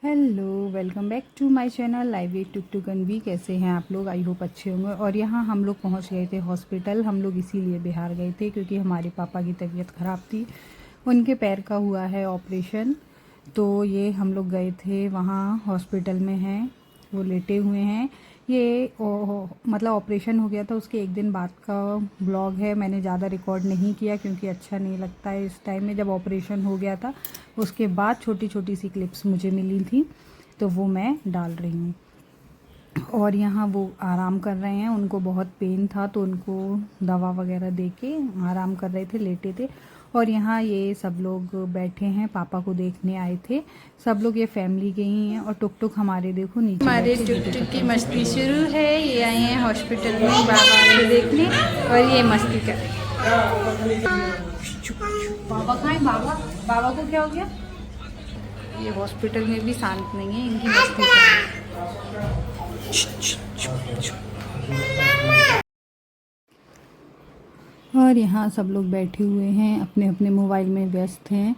Hello, welcome back to my channel live with tuk tuk Anvi. कैसे हैं आप लोग? आई होप अच्छे होंगे। और यहाँ हम लोग पहुँच गए थे हॉस्पिटल। हम लोग इसीलिए बिहार गए थे क्योंकि हमारे पापा की तबीयत ख़राब थी, उनके पैर का हुआ है ऑपरेशन। तो ये हम लोग गए थे वहाँ हॉस्पिटल में हैं, वो लेटे हुए हैं। ये मतलब ऑपरेशन हो गया था उसके एक दिन बाद का ब्लॉग है। मैंने ज़्यादा रिकॉर्ड नहीं किया क्योंकि अच्छा नहीं लगता है इस टाइम में। जब ऑपरेशन हो गया था उसके बाद छोटी छोटी सी क्लिप्स मुझे मिली थी तो वो मैं डाल रही हूँ। और यहाँ वो आराम कर रहे हैं, उनको बहुत पेन था तो उनको दवा वगैरह दे के आराम कर रहे थे, लेटे थे। और यहाँ ये सब लोग बैठे हैं, पापा को देखने आए थे। सब लोग ये फैमिली के ही हैं। और टुक टुक हमारे देखो नीचे हमारे टुक टुक की मस्ती शुरू है। ये आए हैं हॉस्पिटल में बाबा को देखने और ये मस्ती कर रहे हैं। बाबा कहाँ है? बाबा बाबा को क्या हो गया? ये हॉस्पिटल में भी शांत नहीं है, इनकी मस्ती चल रही है। और यहाँ सब लोग बैठे हुए हैं, अपने अपने मोबाइल में व्यस्त हैं।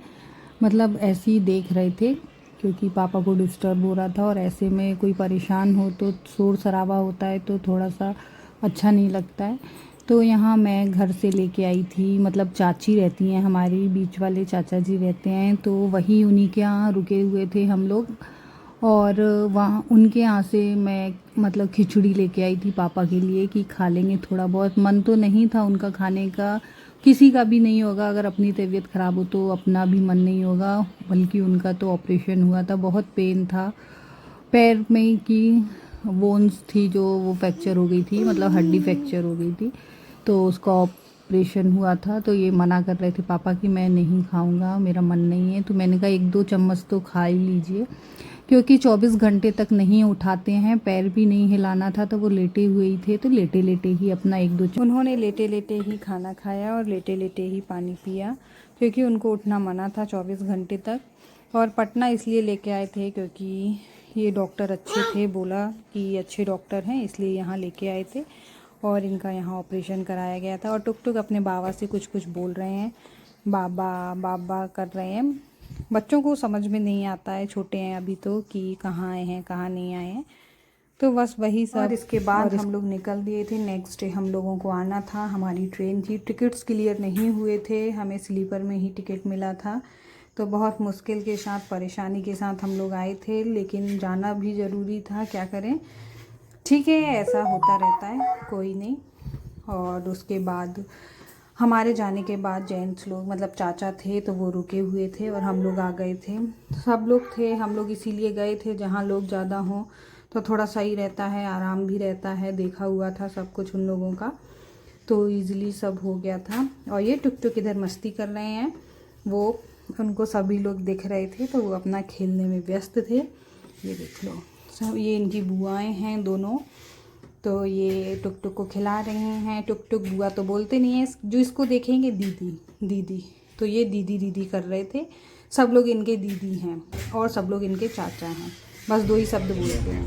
मतलब ऐसे ही देख रहे थे क्योंकि पापा को डिस्टर्ब हो रहा था। और ऐसे में कोई परेशान हो तो शोर शराबा होता है तो थोड़ा सा अच्छा नहीं लगता है। तो यहाँ मैं घर से लेके आई थी, मतलब चाची रहती हैं हमारी, बीच वाले चाचा जी रहते हैं, तो वही उन्हीं के यहाँ रुके हुए थे हम लोग। और वहाँ उनके यहाँ से मैं मतलब खिचड़ी लेके आई थी पापा के लिए कि खा लेंगे थोड़ा बहुत। मन तो नहीं था उनका खाने का, किसी का भी नहीं होगा। अगर अपनी तबीयत ख़राब हो तो अपना भी मन नहीं होगा, बल्कि उनका तो ऑपरेशन हुआ था, बहुत पेन था। पैर में की बोन्स थी जो वो फ्रैक्चर हो गई थी, मतलब हड्डी फ्रैक्चर हो गई थी, तो उसका ऑपरेशन हुआ था। तो ये मना कर रहे थे पापा कि मैं नहीं खाऊंगा, मेरा मन नहीं है। तो मैंने कहा 1-2 चम्मच तो खा ही लीजिए, क्योंकि 24 घंटे तक नहीं उठाते हैं, पैर भी नहीं हिलाना था तो वो लेटे हुए ही थे। तो लेटे लेटे ही अपना 1-2 उन्होंने लेटे लेटे ही खाना खाया और लेटे लेटे ही पानी पिया, क्योंकि उनको उठना मना था 24 घंटे तक। और पटना इसलिए लेके आए थे क्योंकि ये डॉक्टर अच्छे थे, बोला कि अच्छे डॉक्टर हैं इसलिए यहाँ लेके आए थे। और इनका यहाँ ऑपरेशन कराया गया था। और टुक टुक अपने बाबा से कुछ कुछ बोल रहे हैं, बाबा बाबा कर रहे हैं। बच्चों को समझ में नहीं आता है, छोटे हैं अभी तो, कि कहाँ आए हैं कहाँ नहीं आए हैं। तो बस वही सब। और इसके बाद हम लोग निकल दिए थे। नेक्स्ट डे हम लोगों को आना था, हमारी ट्रेन थी। टिकट्स क्लियर नहीं हुए थे, हमें स्लीपर में ही टिकट मिला था। तो बहुत मुश्किल के साथ, परेशानी के साथ हम लोग आए थे, लेकिन जाना भी ज़रूरी था, क्या करें। ठीक है, ऐसा होता रहता है, कोई नहीं। और उसके बाद हमारे जाने के बाद जेंट्स लोग, मतलब चाचा थे तो वो रुके हुए थे और हम लोग आ गए थे। सब लोग थे, हम लोग इसीलिए गए थे जहाँ लोग ज़्यादा हों तो थोड़ा सही रहता है, आराम भी रहता है। देखा हुआ था सब कुछ उन लोगों का, तो ईज़िली सब हो गया था। और ये टुक टुक इधर मस्ती कर रहे हैं, वो उनको सभी लोग दिख रहे थे तो वो अपना खेलने में व्यस्त थे। ये देख लो सब, ये इनकी बुआएँ हैं दोनों। तो ये टुक टुक को खिला रहे हैं। टुक टुक बुआ तो बोलते नहीं है, जो इसको देखेंगे दीदी दीदी, तो ये दीदी दीदी कर रहे थे। सब लोग इनके दीदी हैं और सब लोग इनके चाचा हैं, बस 2 ही शब्द बोलते हैं।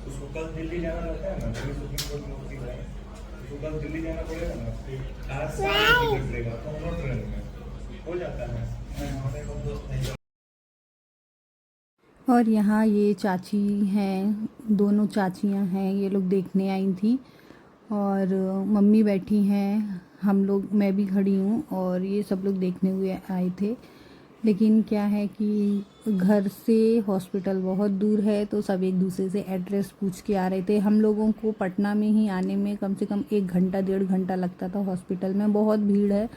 उसको कल दिल्ली जाना रहता है ना, तो सुप्रीम कोर्ट में होती है, उसको कल दिल्ली जाना पड़ेगा ना, आज टिकट लेगा तो हम लोग ट्रेन में हो जाता है। हमारे लोग दोस्त नहीं। और यहाँ ये चाची हैं, दोनों चाचियाँ हैं, ये लोग देखने आई थी। और मम्मी बैठी हैं, हम लोग, मैं भी खड़ी हूँ, और ये सब लोग देखने हुए आए थे। लेकिन क्या है कि घर से हॉस्पिटल बहुत दूर है तो सब एक दूसरे से एड्रेस पूछ के आ रहे थे। हम लोगों को पटना में ही आने में कम से कम 1 घंटा 1.5 घंटा लगता था। हॉस्पिटल में बहुत भीड़ है,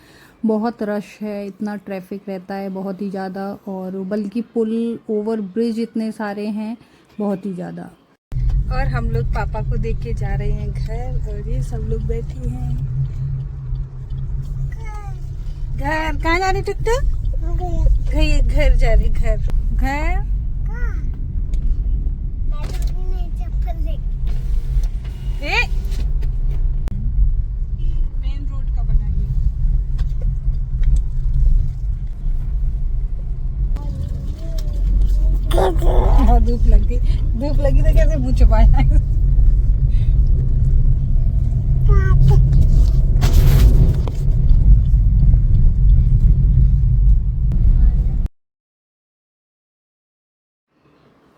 बहुत रश है, इतना ट्रैफिक रहता है बहुत ही ज़्यादा। और बल्कि पुल, ओवर ब्रिज इतने सारे हैं, बहुत ही ज़्यादा। और हम लोग पापा को देख के जा रहे हैं घर, और ये सब लोग बैठे हैं। घर कहाँ जा रही टुक टुक? घर जा रही, घर घर। मेन रोड का बना धूप लगी तो कैसे मुँह छुपाया?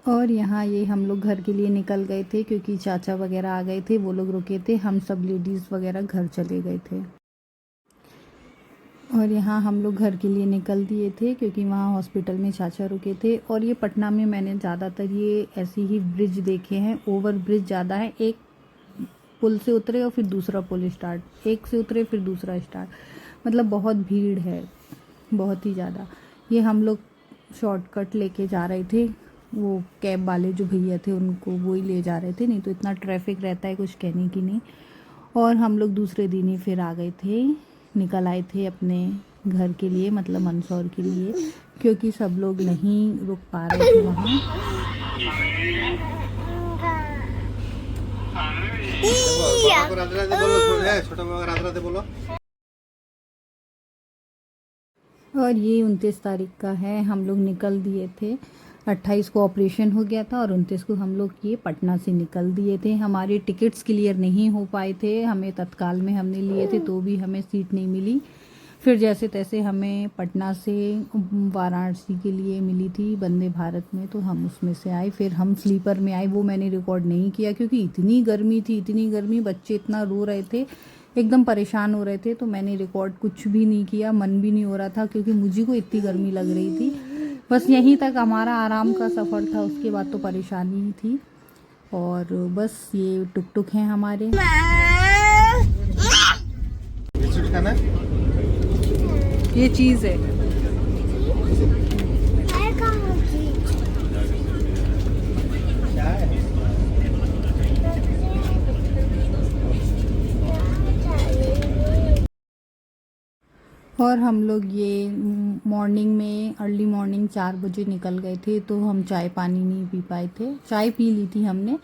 और यहाँ ये हम लोग घर के लिए निकल गए थे क्योंकि चाचा वगैरह आ गए थे, वो लोग रुके थे, हम सब लेडीज़ वगैरह घर चले गए थे। और यहाँ हम लोग घर के लिए निकल दिए थे क्योंकि वहाँ हॉस्पिटल में चाचा रुके थे। और ये पटना में मैंने ज़्यादातर ये ऐसे ही ब्रिज देखे हैं, ओवर ब्रिज ज़्यादा है, एक पुल से उतरे और फिर दूसरा पुल स्टार्ट, एक से उतरे फिर दूसरा स्टार्ट, मतलब बहुत भीड़ है, बहुत ही ज़्यादा। ये हम लोग शॉर्टकट लेके जा रहे थे, वो कैब वाले जो भैया थे उनको वो ही ले जा रहे थे, नहीं तो इतना ट्रैफिक रहता है कुछ कहने की नहीं। और हम लोग दूसरे दिन ही फिर आ गए थे, निकल आए थे अपने घर के लिए, मतलब मंदसौर के लिए, क्योंकि सब लोग नहीं रुक पा रहे थे वहाँ। और ये 29 तारीख का है, हम लोग निकल दिए थे। 28 को ऑपरेशन हो गया था और 29 को हम लोग ये पटना से निकल दिए थे। हमारे टिकट्स क्लियर नहीं हो पाए थे, हमें तत्काल में हमने लिए थे तो भी हमें सीट नहीं मिली। फिर जैसे तैसे हमें पटना से वाराणसी के लिए मिली थी वंदे भारत में, तो हम उसमें से आए। फिर हम स्लीपर में आए, वो मैंने रिकॉर्ड नहीं किया क्योंकि इतनी गर्मी थी, इतनी गर्मी, बच्चे इतना रो रहे थे, एकदम परेशान हो रहे थे, तो मैंने रिकॉर्ड कुछ भी नहीं किया, मन भी नहीं हो रहा था क्योंकि मुझे को इतनी गर्मी लग रही थी। बस यहीं तक हमारा आराम का सफ़र था, उसके बाद तो परेशानी ही थी। और बस ये टुक टुक हैं हमारे। ये चीज़ है, और हम लोग ये मॉर्निंग में, अर्ली मॉर्निंग 4 बजे निकल गए थे, तो हम चाय पानी नहीं पी पाए थे। चाय पी ली थी हमने,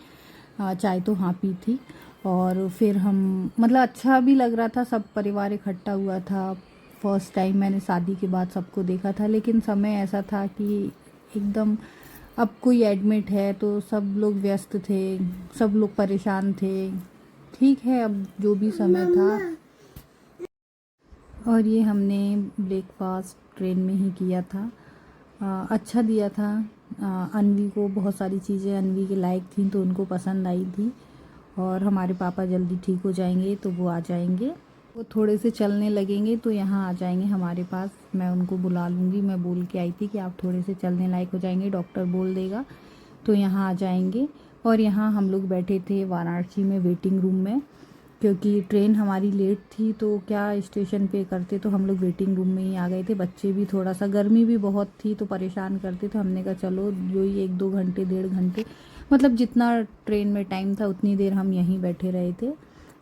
चाय तो हाँ पी थी। और फिर हम, मतलब अच्छा भी लग रहा था, सब परिवार इकट्ठा हुआ था। फर्स्ट टाइम मैंने शादी के बाद सबको देखा था, लेकिन समय ऐसा था कि एकदम, अब कोई एडमिट है तो सब लोग व्यस्त थे, सब लोग परेशान थे। ठीक है, अब जो भी समय था। और ये हमने ब्रेकफास्ट ट्रेन में ही किया था, अच्छा दिया था। अनवी को बहुत सारी चीज़ें अनवी के लायक थी तो उनको पसंद आई थी। और हमारे पापा जल्दी ठीक हो जाएंगे तो वो आ जाएंगे, वो थोड़े से चलने लगेंगे तो यहाँ आ जाएंगे हमारे पास। मैं उनको बुला लूँगी, मैं बोल के आई थी कि आप थोड़े से चलने लायक हो जाएंगे, डॉक्टर बोल देगा तो यहाँ आ जाएंगे। और यहाँ हम लोग बैठे थे वाराणसी में वेटिंग रूम में, क्योंकि ट्रेन हमारी लेट थी तो क्या स्टेशन पे करते, तो हम लोग वेटिंग रूम में ही आ गए थे। बच्चे भी थोड़ा सा, गर्मी भी बहुत थी तो परेशान करते, तो हमने कहा चलो जो ही 1-2 घंटे, 1.5 घंटे, मतलब जितना ट्रेन में टाइम था उतनी देर हम यहीं बैठे रहे थे।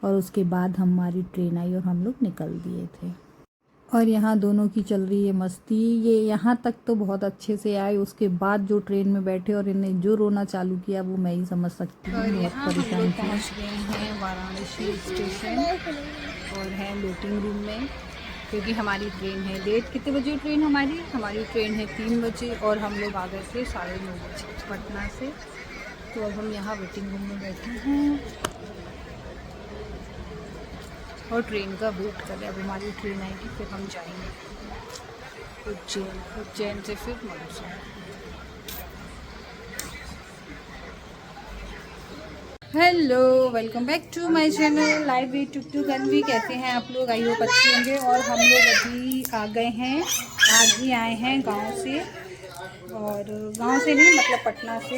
और उसके बाद हमारी ट्रेन आई और हम लोग निकल दिए थे। और यहाँ दोनों की चल रही है मस्ती। ये यहाँ तक तो बहुत अच्छे से आए, उसके बाद जो ट्रेन में बैठे और इन्हें जो रोना चालू किया वो मैं ही समझ सकती हूँ। बहुत परेशान थी। पहुँच गए हैं वाराणसी स्टेशन और हैं वेटिंग रूम में, क्योंकि हमारी ट्रेन है लेट। कितने बजे ट्रेन हमारी ट्रेन है 3 बजे और हम लोग आ गए थे 9:30 बजे पटना से। तो अब हम यहाँ वेटिंग रूम में बैठे हैं और ट्रेन का वेट कर रहे हैं। अब हमारी ट्रेन आएगी फिर हम जाएंगे उज्जैन से फिर Mandsaur. Hello, welcome back to my channel live way tuk tuk Anvi. कैसे हैं आप लोग? आई होप अच्छे होंगे। और हम लोग अभी आ गए हैं, आज ही आए हैं गांव से, और गांव से नहीं मतलब पटना से।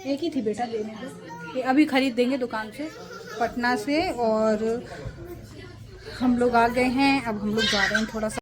एक ही थी बेटा, देने दो, ये अभी खरीद देंगे दुकान से, पटना से। और हम लोग आ गए हैं, अब हम लोग जा रहे हैं थोड़ा सा